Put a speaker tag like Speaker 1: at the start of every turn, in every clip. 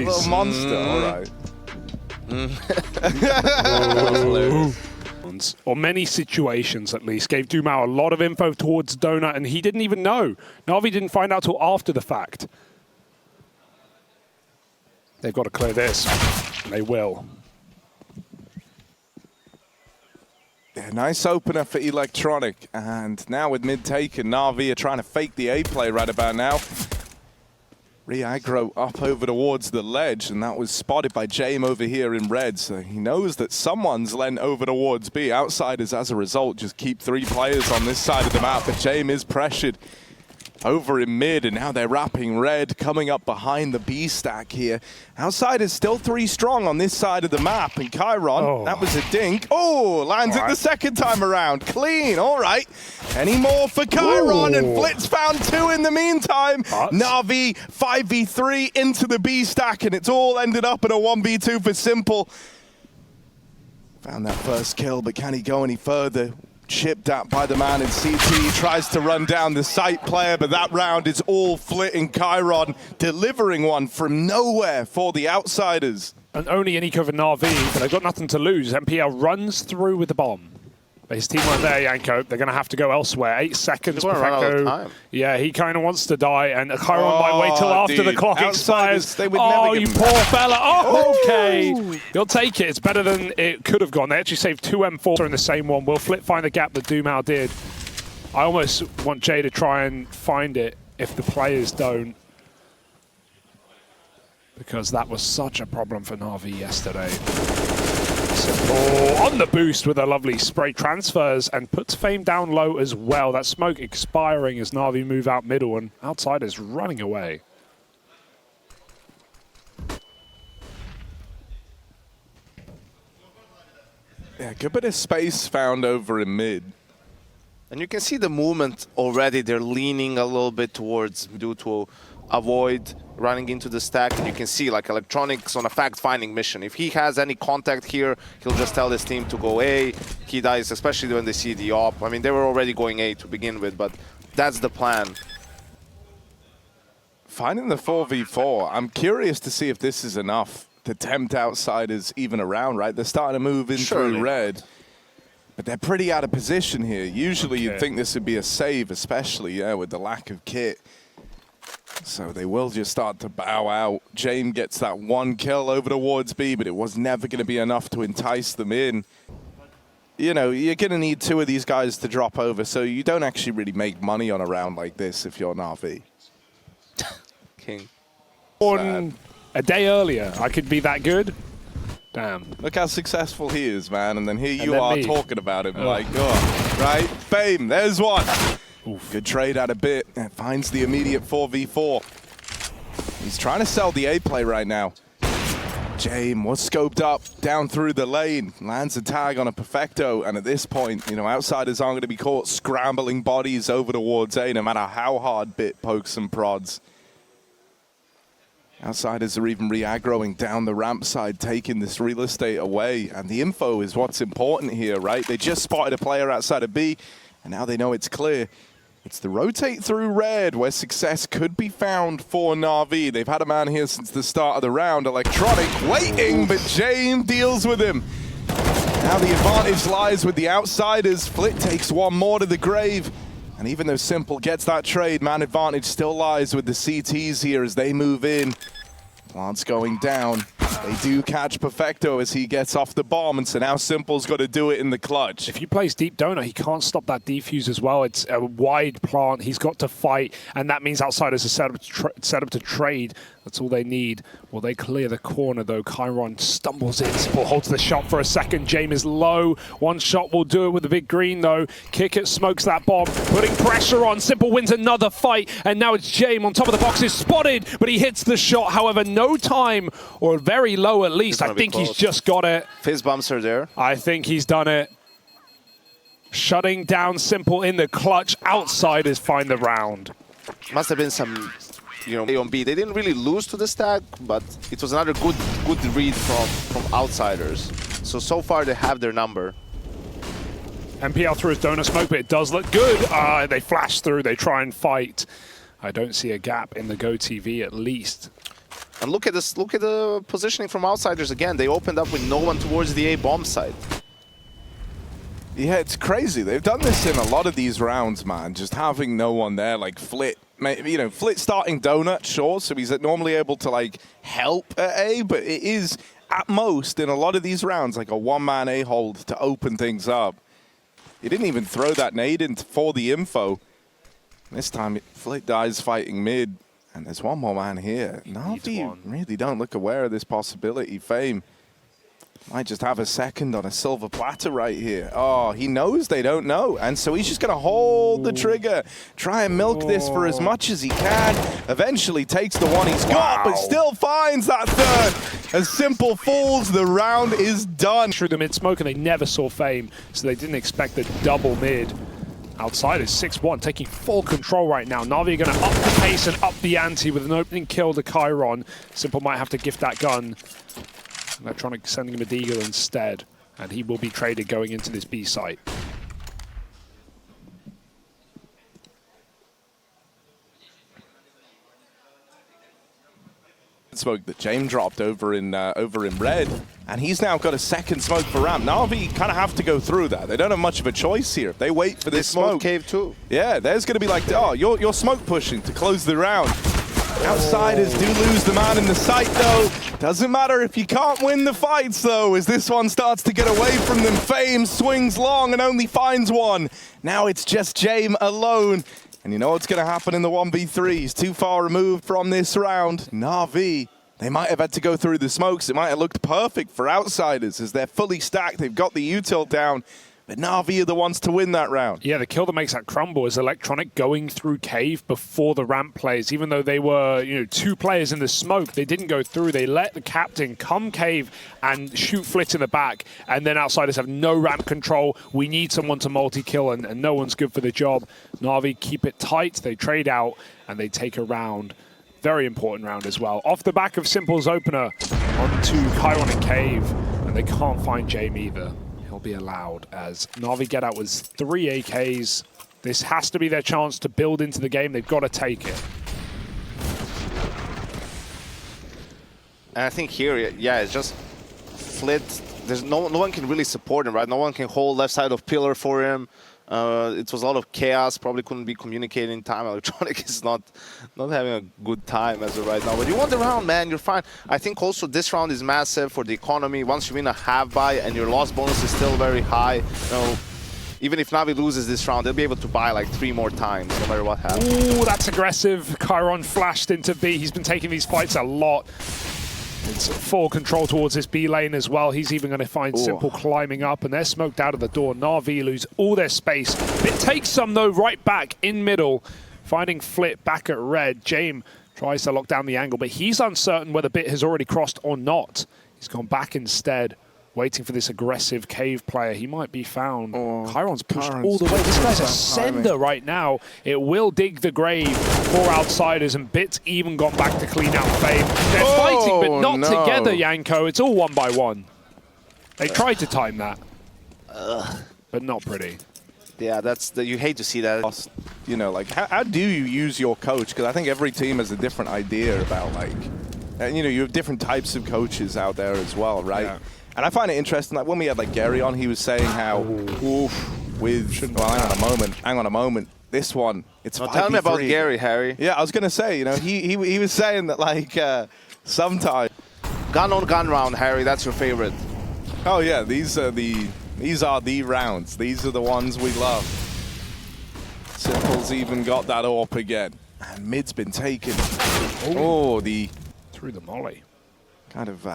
Speaker 1: boys.
Speaker 2: Little monster, all right.
Speaker 1: Or many situations at least, gave Dumao a lot of info towards Donut, and he didn't even know. NaVi didn't find out till after the fact. They've got to clear this, and they will.
Speaker 2: Yeah, nice opener for Electronic, and now with mid taken, NaVi are trying to fake the A play right about now. Re-aggro up over towards the ledge, and that was spotted by Jame over here in red, so he knows that someone's lent over towards B. Outsiders, as a result, just keep 3 players on this side of the map, but Jame is pressured over in mid, and now they're wrapping red, coming up behind the B stack here. Outsiders still 3 strong on this side of the map, and Chiron, that was a dink. Oh, lands it the second time around. Clean, all right. Any more for Chiron, and Flitz found 2 in the meantime. NaVi 5v3 into the B stack, and it's all ended up in a 1v2 for Simple. Found that first kill, but can he go any further? Chipped at by the man in CT, tries to run down the site player, but that round is all Flit and Chiron delivering one from nowhere for the Outsiders.
Speaker 1: And only an eco for NaVi, but they've got nothing to lose. MPL runs through with the bomb. But his team weren't there, Yanko. They're going to have to go elsewhere. 8 seconds, Perfecto. Yeah, he kind of wants to die, and Chiron might wait till after the clock expires. Oh, you poor fella. Oh, okay. He'll take it. It's better than it could have gone. They actually saved 2 M4 in the same one. Will Flip find the gap that Dumao did? I almost want Jay to try and find it if the players don't, because that was such a problem for NaVi yesterday. Simple on the boost with a lovely spray, transfers and puts Fame down low as well. That smoke expiring as NaVi move out middle, and Outsiders running away.
Speaker 2: Yeah, good bit of space found over in mid.
Speaker 3: And you can see the movement already. They're leaning a little bit towards due to avoid running into the stack, and you can see like Electronics on a fact-finding mission. If he has any contact here, he'll just tell his team to go A. He dies, especially when they see the op. I mean, they were already going A to begin with, but that's the plan.
Speaker 2: Finding the 4v4, I'm curious to see if this is enough to tempt Outsiders even around, right? They're starting to move in through red, but they're pretty out of position here. Usually you'd think this would be a save, especially with the lack of kit. So they will just start to bow out. Jame gets that 1 kill over towards B, but it was never going to be enough to entice them in. You know, you're going to need 2 of these guys to drop over, so you don't actually really make money on a round like this if you're NaVi.
Speaker 3: King.
Speaker 1: On a day earlier, I could be that good. Damn.
Speaker 2: Look how successful he is, man, and then here you are talking about him like, oh, right? Fame, there's one. Oof. Good trade out of Bit. And finds the immediate 4v4. He's trying to sell the A play right now. Jame was scoped up down through the lane. Lands a tag on a Perfecto. And at this point, you know, Outsiders aren't going to be caught scrambling bodies over towards A, no matter how hard Bit pokes and prods. Outsiders are even re-aggroing down the ramp side, taking this real estate away. And the info is what's important here, right? They just spotted a player outside of B, and now they know it's clear. It's the rotate through red where success could be found for NaVi. They've had a man here since the start of the round. Electronic waiting, but Jame deals with him. Now the advantage lies with the Outsiders. Flit takes 1 more to the grave. And even though Simple gets that trade, man advantage still lies with the CTs here as they move in. Plant's going down. They do catch Perfecto as he gets off the bomb, and so now Simple's got to do it in the clutch.
Speaker 1: If he plays deep donut, he can't stop that defuse as well. It's a wide plant. He's got to fight, and that means Outsiders are set up to trade. That's all they need. Will they clear the corner, though? Chiron stumbles in. Simple holds the shot for a second. Jame is low. 1 shot will do it with the big green, though. Kick it, smokes that bomb, putting pressure on. Simple wins another fight, and now it's Jame on top of the box. Is spotted, but he hits the shot. However, no time, or very low at least. I think he's just got it.
Speaker 3: Fizz bumps are there.
Speaker 1: I think he's done it. Shutting down Simple in the clutch. Outsiders find the round.
Speaker 3: Must have been some, you know, A on B. They didn't really lose to the stack, but it was another good read from Outsiders. So far they have their number.
Speaker 1: MPL through his donut smoke, but it does look good. They flash through, they try and fight. I don't see a gap in the Go TV at least.
Speaker 3: And look at this. Look at the positioning from outsiders again. They opened up with no one towards the A bomb side.
Speaker 2: Yeah, it's crazy. They've done this in a lot of these rounds, man. Just having no one there, like Flit. You know, Flit starting donut, sure, so he's normally able to, like, help at A, but it is, at most, in a lot of these rounds, like a one-man A hold to open things up. He didn't even throw that nade in for the info. This time, Flit dies fighting mid, and there's one more man here. NaVi really don't look aware of this possibility. Fame might just have a second on a silver platter right here. Oh, he knows they don't know. And so he's just going to hold the trigger, try and milk this for as much as he can. Eventually takes the one he's got, but still finds that third. As Simple falls, the round is done.
Speaker 1: Through the mid-smoke, and they never saw Fame, so they didn't expect the double mid. Outside is 6-1, taking full control right now. NaVi are going to up the pace and up the ante with an opening kill to Chiron. Simple might have to gift that gun. Electronic sending him a deagle instead, and he will be traded going into this B site.
Speaker 2: Smoke that James dropped over in red, and he's now got a second smoke for ramp. NaVi kind of have to go through that. They don't have much of a choice here. If they wait for this smoke,
Speaker 3: cave too.
Speaker 2: Yeah, there's going to be like, oh, you're smoke pushing to close the round. Outsiders do lose the man in the sight, though. Doesn't matter if you can't win the fights, though, as this one starts to get away from them. Fame swings long and only finds one. Now it's just James alone. And you know what's going to happen in the 1v3. He's too far removed from this round. NaVi, they might have had to go through the smokes. It might have looked perfect for outsiders as they're fully stacked. They've got the util down. But NaVi are the ones to win that round.
Speaker 1: Yeah, the kill that makes that crumble is Electronic going through cave before the ramp plays. Even though they were, you know, 2 players in the smoke, they didn't go through. They let the captain come cave and shoot Flit in the back. And then outsiders have no ramp control. We need someone to multi-kill, and no one's good for the job. NaVi keep it tight. They trade out, and they take a round. Very important round as well. Off the back of Simple's opener onto Chiron and cave. And they can't find James either. He'll be allowed as NaVi get out with 3 AKs. This has to be their chance to build into the game. They've got to take it.
Speaker 3: And I think here, yeah, it's just Flit. There's no one can really support him, right? No one can hold left side of pillar for him. It was a lot of chaos. Probably couldn't be communicating in time. Electronic is not having a good time as of right now. But you won the round, man. You're fine. I think also this round is massive for the economy. Once you win a half buy and your loss bonus is still very high, you know, even if NaVi loses this round, they'll be able to buy like 3 more times, no matter what happens.
Speaker 1: Ooh, that's aggressive. Chiron flashed into B. He's been taking these fights a lot. It's full control towards this B lane as well. He's even going to find Simple climbing up, and they're smoked out of the door. NaVi lose all their space. It takes some, though, right back in middle, finding Flit back at red. James tries to lock down the angle, but he's uncertain whether Bit has already crossed or not. He's gone back instead, waiting for this aggressive cave player. He might be found. Chiron's pushed all the way. This guy's a sender right now. It will dig the grave for outsiders, and Bit's even gone back to clean out Fame. They're fighting, but not together, Yanko. It's all 1 by 1. They tried to time that, but not pretty.
Speaker 3: Yeah, you hate to see that.
Speaker 2: You know, like, how do you use your coach? Because I think every team has a different idea about, like, and, you know, you have different types of coaches out there as well, right? Yeah. And I find it interesting, like when we had like Gary on, he was saying how, well, hang on a moment, this one, it's 5v3.
Speaker 3: Tell me about Gary, Harry.
Speaker 2: Yeah, I was gonna say, you know, he was saying that like sometimes
Speaker 3: gun on gun round, Harry, that's your favorite.
Speaker 2: Oh yeah, these are the rounds. These are the ones we love. Simple's even got that AWP again, and mid's been taken.
Speaker 1: Through the molly.
Speaker 2: Kind of.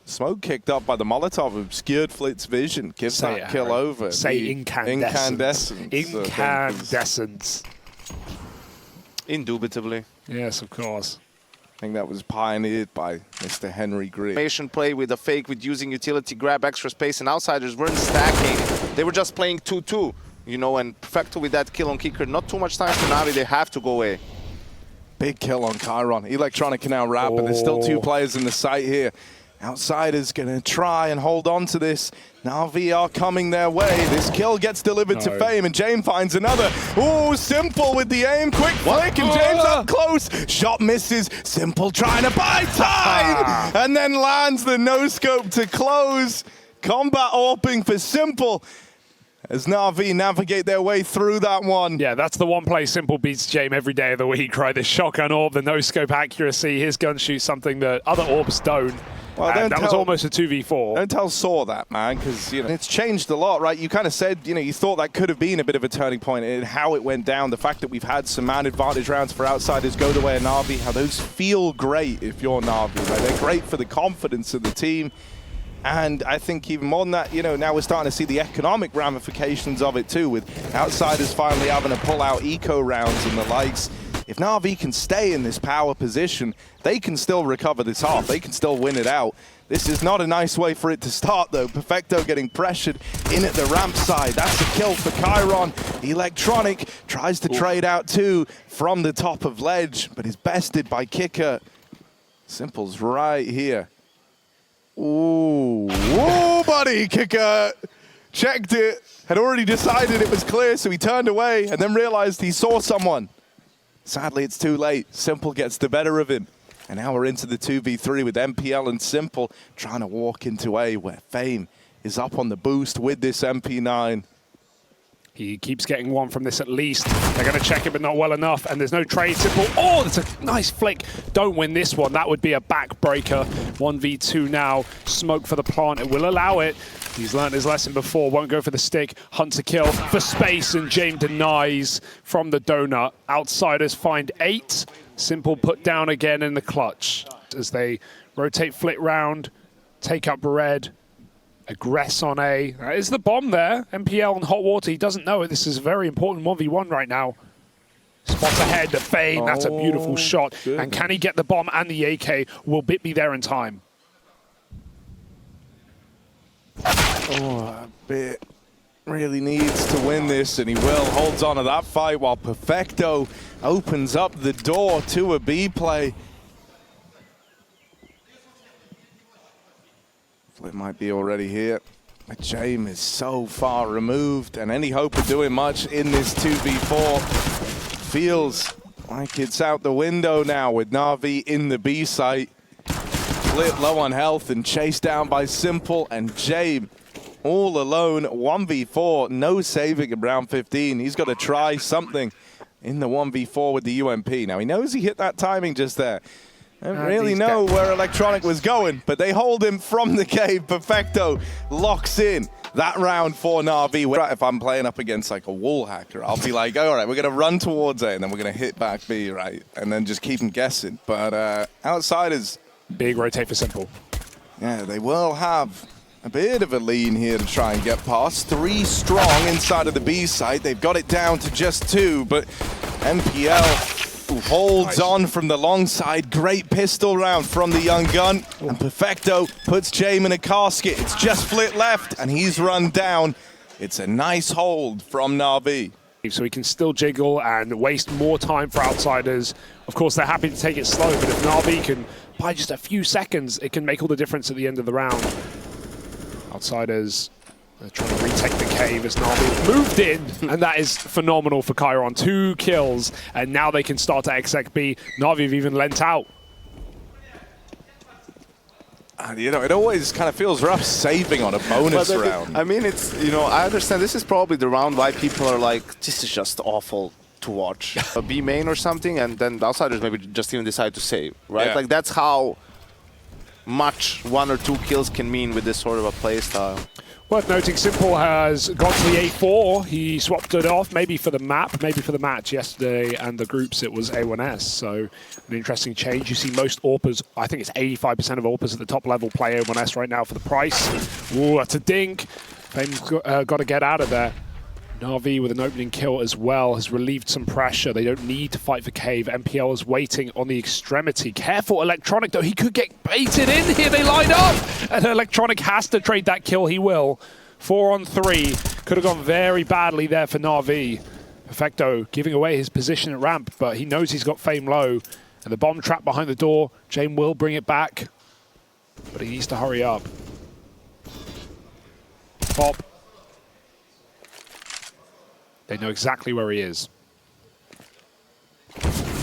Speaker 2: Smoke kicked up by the Molotov obscured Flit's vision. Gives that kill over.
Speaker 1: Say incandescence.
Speaker 3: Incandescence. Indubitably.
Speaker 1: Yes, of course.
Speaker 2: I think that was pioneered by Mr. Henry Green.
Speaker 3: Play with a fake with using utility, grab extra space, and outsiders weren't stacking. They were just playing 2-2, you know, and Perfecto with that kill on Kicker. Not too much time for NaVi. They have to go away.
Speaker 2: Big kill on Chiron. Electronic can now wrap, but there's still 2 players in the site here. Outsiders gonna try and hold on to this. NaVi are coming their way. This kill gets delivered to Fame, and James finds another. Ooh, Simple with the aim. Quick flick, and James up close. Shot misses. Simple trying to buy time, and then lands the no-scope to close. Combat AWPing for Simple as NaVi navigate their way through that one.
Speaker 1: Yeah, that's the one play Simple beats James every day of the week, right? The shotgun AWP, the no-scope accuracy, his gun shoots something that other AWPs don't.
Speaker 2: Well,
Speaker 1: that was almost a 2v4.
Speaker 2: Don't tell Saw that, man, because it's changed a lot, right? You kind of said, you thought that could have been a bit of a turning point in how it went down. The fact that we've had some man advantage rounds for outsiders go the way of NaVi, how those feel great if you're NaVi, right? They're great for the confidence of the team. And I think even more than that, now we're starting to see the economic ramifications of it too, with outsiders finally having to pull out eco rounds and the likes. If NaVi can stay in this power position, they can still recover this half. They can still win it out. This is not a nice way for it to start, though. Perfecto getting pressured in at the ramp side. That's a kill for Chiron. Electronic tries to trade out too from the top of ledge, but is bested by Kicker. Simple's right here. Ooh, whoa, buddy, Kicker. Checked it, had already decided it was clear, so he turned away and then realized he saw someone. Sadly, it's too late. Simple gets the better of him. And now we're into the 2v3 with MPL and Simple trying to walk into A, where Fame is up on the boost with this MP9.
Speaker 1: He keeps getting one from this at least. They're going to check it, but not well enough. And there's no trade. Simple. Oh, that's a nice flick. Don't win this one. That would be a backbreaker. 1v2 now. Smoke for the plant. It will allow it. He's learned his lesson before. Won't go for the stick. Hunt to kill for space, and James denies from the donut. Outsiders find 8. Simple put down again in the clutch as they rotate flit round, take up red. Aggress on A. That is the bomb there. MPL on hot water. He doesn't know it. This is a very important 1v1 right now. Spots ahead to Fame. That's a beautiful shot. Goodness. And can he get the bomb and the AK? Will Bit be there in time?
Speaker 2: Oh, Bit really needs to win this, and he will. Holds on to that fight while Perfecto opens up the door to a B play. It might be already here, but James is so far removed, and any hope of doing much in this 2v4 feels like it's out the window now with NaVi in the B site. Split low on health and chased down by Simple, and James all alone, 1v4, no saving in round 15. He's got to try something in the 1v4 with the UMP. Now he knows he hit that timing just there. I don't really know where Electronic was going, but they hold him from the cave. Perfecto locks in that round for NaVi. If I'm playing up against like a wall hacker, I'll be like, all right, we're going to run towards A, and then we're going to hit back B, right? And then just keep them guessing. But outsiders...
Speaker 1: Big rotate for Simple.
Speaker 2: Yeah, they will have a bit of a lean here to try and get past. 3 strong inside of the B site. They've got it down to just 2, but MPL... holds on from the long side. Great pistol round from the young gun. And Perfecto puts James in a casket. It's just flit left, and he's run down. It's a nice hold from NaVi.
Speaker 1: So he can still jiggle and waste more time for outsiders. Of course, they're happy to take it slow, but if NaVi can buy just a few seconds, it can make all the difference at the end of the round. Outsiders... they're trying to retake the cave as NaVi moved in, and that is phenomenal for Chiron. 2 kills, and now they can start to exec B. NaVi have even lent out.
Speaker 2: It always kind of feels rough saving on a bonus round.
Speaker 3: I mean, it's, I understand this is probably the round why people are like, this is just awful to watch. A B main or something, and then the outsiders maybe just even decide to save, right?
Speaker 2: Yeah.
Speaker 3: Like, that's how much 1 or 2 kills can mean with this sort of a play style.
Speaker 1: Worth noting, Simple has gone to the A4. He swapped it off, maybe for the map, maybe for the match yesterday, and the groups it was A1S. So an interesting change. You see most AWPers, I think it's 85% of AWPers at the top level play A1S right now for the price. Ooh, that's a dink. Fame's got to get out of there. NaVi with an opening kill as well has relieved some pressure. They don't need to fight for cave. MPL is waiting on the extremity. Careful, Electronic, though. He could get baited in here. They line up. And Electronic has to trade that kill. He will. 4 on 3. Could have gone very badly there for NaVi. Perfecto giving away his position at ramp, but he knows he's got Fame low. And the bomb trap behind the door. James will bring it back. but he needs to hurry up. Pop. They know exactly where he is.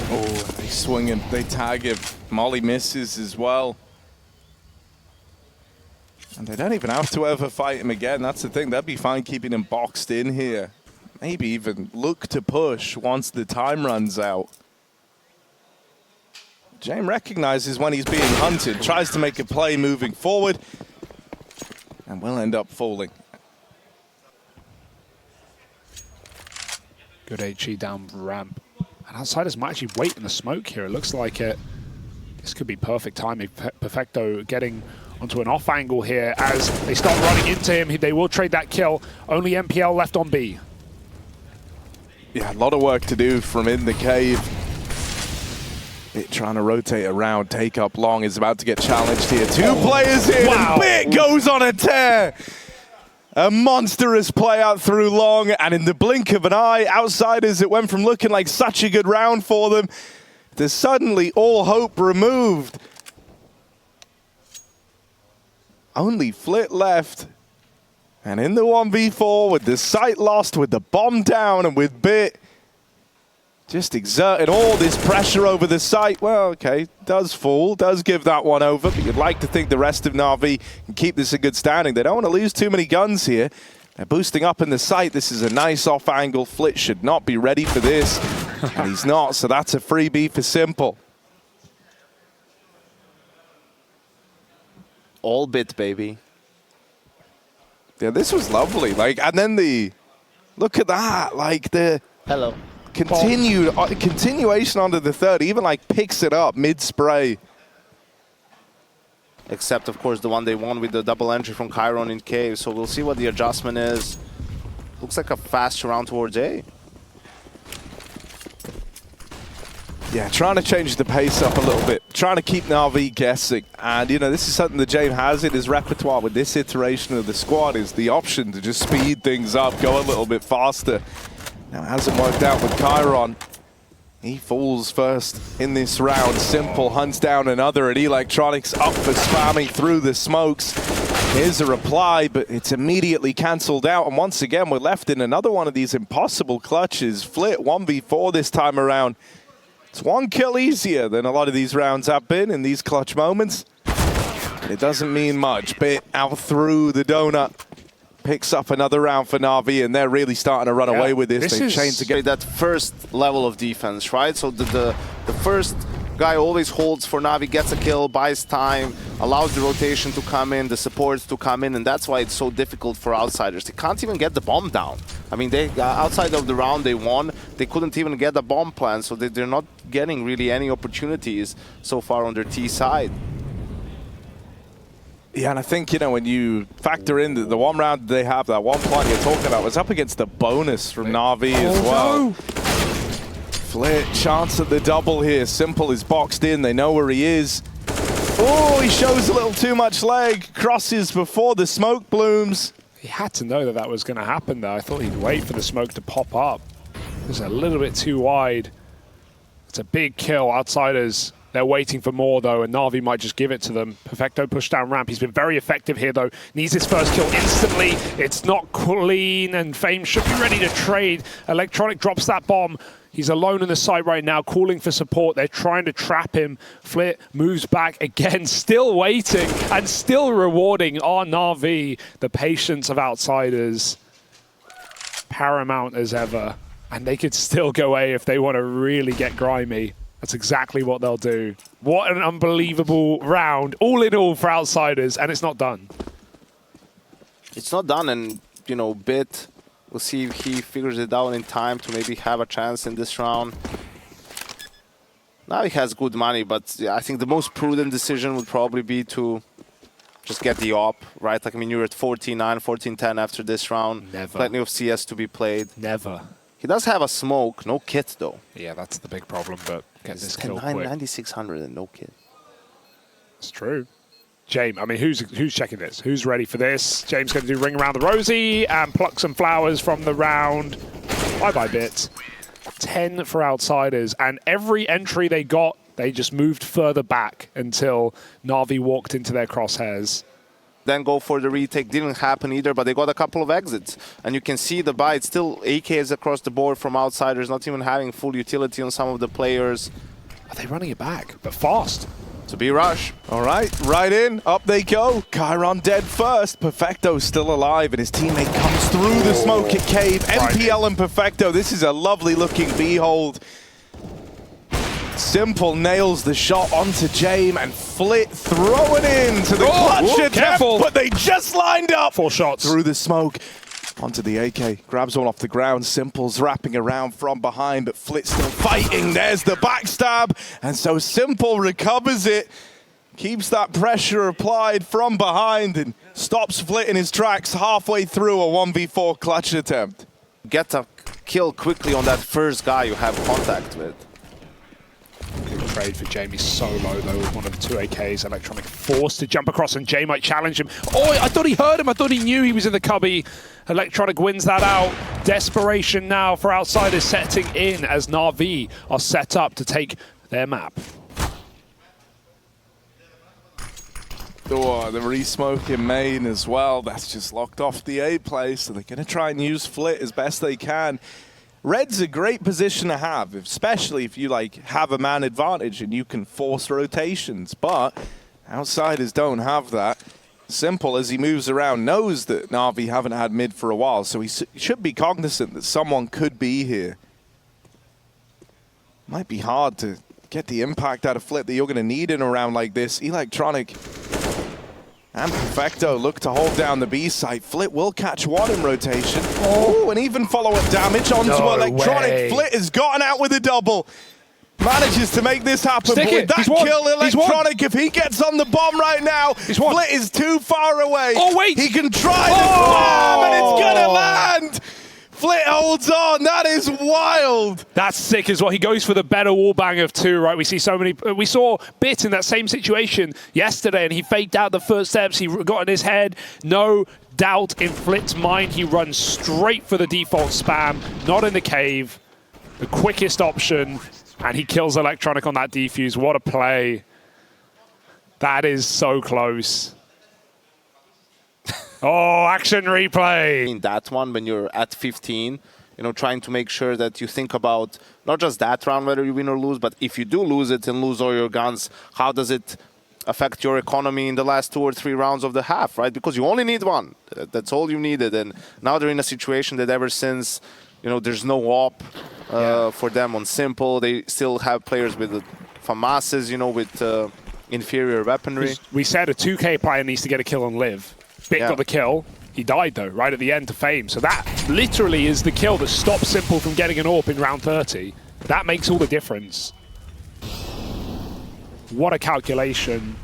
Speaker 2: Oh, they swing him, they tag him. Molly misses as well. And they don't even have to ever fight him again. That's the thing. They'd be fine keeping him boxed in here. Maybe even look to push once the time runs out. James recognizes when he's being hunted, tries to make a play moving forward, and will end up falling.
Speaker 1: Good HE down ramp. And Outsiders might actually wait in the smoke here. It looks like it. This could be perfect timing. Perfecto getting onto an off angle here as they start running into him. They will trade that kill. Only MPL left on B.
Speaker 2: Yeah, a lot of work to do from in the cave. Bit trying to rotate around, take up long, is about to get challenged here. Two players in,
Speaker 1: wow.
Speaker 2: And Bit goes on a tear. A monstrous play out through long, and in the blink of an eye, Outsiders, it went from looking like such a good round for them to suddenly all hope removed. Only Flit left. And in the 1v4, with the sight lost, with the bomb down, and with Bit just exerting all this pressure over the site. Well, okay, does fall, does give that one over, but you'd like to think the rest of NaVi can keep this a good standing. They don't want to lose too many guns here. They're boosting up in the site. This is a nice off angle. Flit should not be ready for this, and he's not, so that's a freebie for Simple.
Speaker 3: All Bit, baby.
Speaker 2: Yeah, this was lovely. Like, and then the, look at that, like the
Speaker 3: Hello.
Speaker 2: continuation onto the third, even like picks it up mid-spray.
Speaker 3: Except, of course, the one they won with the double entry from Chiron in cave. So we'll see what the adjustment is. Looks like a fast round towards A.
Speaker 2: Yeah, trying to change the pace up a little bit, trying to keep NaVi guessing. And, you know, this is something that James has in his repertoire with this iteration of the squad, is the option to just speed things up, go a little bit faster. Now, it hasn't worked out with Chiron. He falls first in this round. Simple hunts down another, and Electronics up for spamming through the smokes. Here's a reply, but it's immediately cancelled out. And once again, we're left in another one of these impossible clutches. Flit 1v4 this time around. It's one kill easier than a lot of these rounds have been in these clutch moments. But it doesn't mean much. Bit out through the donut. Picks up another round for NaVi, and they're really starting to run away with this. They've chained together.
Speaker 3: That first level of defense, right? So the first guy always holds for NaVi, gets a kill, buys time, allows the rotation to come in, the supports to come in, and that's why it's so difficult for Outsiders. They can't even get the bomb down. I mean, they outside of the round they won, they couldn't even get the bomb plan, so they're not getting really any opportunities so far on their T side.
Speaker 2: Yeah, and I think, you know, when you factor in the one round they have, that one point you're talking about, was up against the bonus from NaVi as well. No. Flit, chance at the double here. Simple is boxed in, they know where he is. Oh, he shows a little too much leg, crosses before the smoke blooms.
Speaker 1: He had to know that that was going to happen, though. I thought he'd wait for the smoke to pop up. It was a little bit too wide. It's a big kill. Outsiders, they're waiting for more, though, and NaVi might just give it to them. Perfecto push down ramp. He's been very effective here, though. Needs his first kill instantly. It's not clean, and Fame should be ready to trade. Electronic drops that bomb. He's alone in the site right now, calling for support. They're trying to trap him. Flit moves back again, still waiting and still rewarding on NaVi. The patience of Outsiders, paramount as ever. And they could still go A if they want to really get grimy. That's exactly what they'll do. What an unbelievable round, all in all for Outsiders, and it's not done.
Speaker 3: It's not done, and, you know, Bit, we'll see if he figures it out in time to maybe have a chance in this round. Now he has good money, but I think the most prudent decision would probably be to just get the op, right? Like, I mean, you're at 14-9, 14-10 after this round.
Speaker 1: Never.
Speaker 3: Plenty of CS to be played.
Speaker 1: Never.
Speaker 3: He does have a smoke, no kit though.
Speaker 1: Yeah, that's the big problem, but get this kill
Speaker 3: 9,600 and no kit.
Speaker 1: It's true. James, I mean, who's checking this? Who's ready for this? James going to do ring around the rosy and pluck some flowers from the round. Bye-bye, Bit. 10 for Outsiders, and every entry they got They just moved further back until NaVi walked into their crosshairs.
Speaker 3: Then go for the retake. Didn't happen either, but they got a couple of exits. And you can see the buy. It's still AKs across the board from outsiders, not even having full utility on some of the players.
Speaker 1: Are they running it back? But fast.
Speaker 3: To be rush.
Speaker 2: All right, right in, up they go. Chiron dead first. Perfecto's still alive, and his teammate comes through the smoke at Cave. MPL and Perfecto, this is a lovely looking B-hold. Simple nails the shot onto Jame, and Flit throw it in to the clutch attempt,
Speaker 1: careful.
Speaker 2: but they just lined up.
Speaker 1: 4 shots.
Speaker 2: Through the smoke. Onto the AK, grabs one off the ground. Simple's wrapping around from behind, but Flit's still fighting. There's the backstab, and so Simple recovers it, keeps that pressure applied from behind, and stops Flit in his tracks halfway through a 1v4 clutch attempt.
Speaker 3: Get a kill quickly on that first guy you have contact with.
Speaker 1: Good trade for Jamie Solo, though, with one of the 2 AKs. Electronic forced to jump across, and Jay might challenge him. Oh, I thought he heard him. I thought he knew he was in the cubby. Electronic wins that out. Desperation now for outsiders setting in as NaVi are set up to take their map.
Speaker 2: Oh, the re-smoke in main as well. That's just locked off the A play, so they're going to try and use Flit as best they can. Red's a great position to have, especially if you have a man advantage and you can force rotations, but outsiders don't have that. Simple, as he moves around, knows that NaVi haven't had mid for a while, so he should be cognizant that someone could be here. Might be hard to get the impact out of Flit that you're going to need in a round like this. Electronic and Perfecto look to hold down the B site. Flit will catch one in rotation. Oh, and even follow-up damage onto Electronic.
Speaker 1: Way.
Speaker 2: Flit has gotten out with a double. Manages to make this happen.
Speaker 1: Stick
Speaker 2: But with
Speaker 1: it.
Speaker 2: that
Speaker 1: He's won.
Speaker 2: kill,
Speaker 1: He's won.
Speaker 2: Electronic, if he gets on the bomb right now,
Speaker 1: won.
Speaker 2: Flit is too far away.
Speaker 1: Oh, wait.
Speaker 2: He can try the slam, and it's gonna land. Flit holds on. That is wild.
Speaker 1: That's sick as well. He goes for the better wallbang of 2, right? We see so many. We saw Bit in that same situation yesterday, and he faked out the first steps. He got in his head. No doubt in Flit's mind. He runs straight for the default spam, not in the cave. The quickest option, and he kills Electronic on that defuse. What a play. That is so close. Oh, action replay.
Speaker 3: In that one, when you're at 15, trying to make sure that you think about not just that round, whether you win or lose, but if you do lose it and lose all your guns, how does it affect your economy in the last 2 or 3 rounds of the half, right? Because you only need one. That's all you needed. And now they're in a situation that ever since, there's no op for them on Simple. They still have players with FAMASes, with inferior weaponry.
Speaker 1: We said a 2K player needs to get a kill on Liv. Bit got the kill. He died, though, right at the end to Fame. So that literally is the kill that stops Simple from getting an AWP in round 30. That makes all the difference. What a calculation.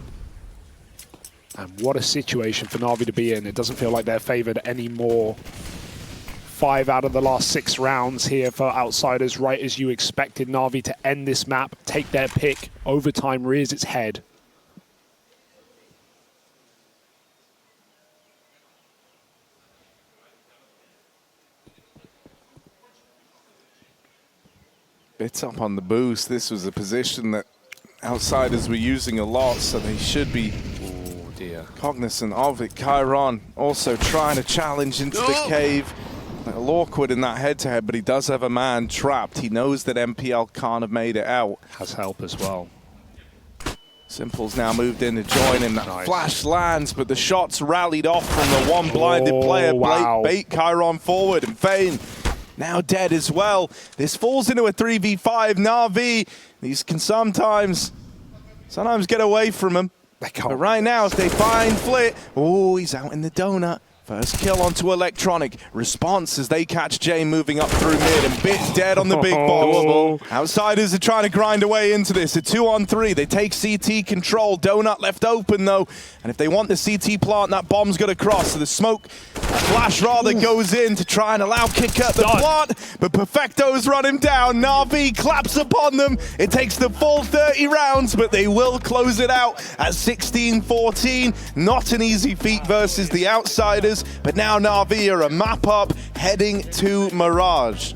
Speaker 1: And what a situation for NaVi to be in. It doesn't feel like they're favored anymore. 5 out of the last 6 rounds here for outsiders, right as you expected NaVi to end this map, take their pick. Overtime rears its head.
Speaker 2: Bits up on the boost. This was a position that outsiders were using a lot, so they should be cognizant of it. Chiron also trying to challenge into the cave. A little awkward in that head-to-head, but he does have a man trapped. He knows that MPL can't have made it out.
Speaker 1: Has help as well.
Speaker 2: Simple's now moved in to join him. That flash lands, but the shots rallied off from the one blinded player.
Speaker 1: Wow.
Speaker 2: Bait Chiron forward, and Fane now dead as well. This falls into a 3v5. NaVi, these can sometimes get away from him. But right now, if they find Flit, oh, he's out in the donut. First kill onto Electronic. Response as they catch Jay moving up through mid, and Bit's dead on the big box. Outsiders are trying to grind away into this. A 2-on-3. They take CT control. Donut left open though. And if they want the CT plant, that bomb's got to cross. So the smoke flash rather goes in to try and allow kick at the plant. But Perfecto's run him down. NaVi claps upon them. It takes the full 30 rounds, but they will close it out at 16-14. Not an easy feat versus the outsiders. But now NaVi are a map up heading to Mirage.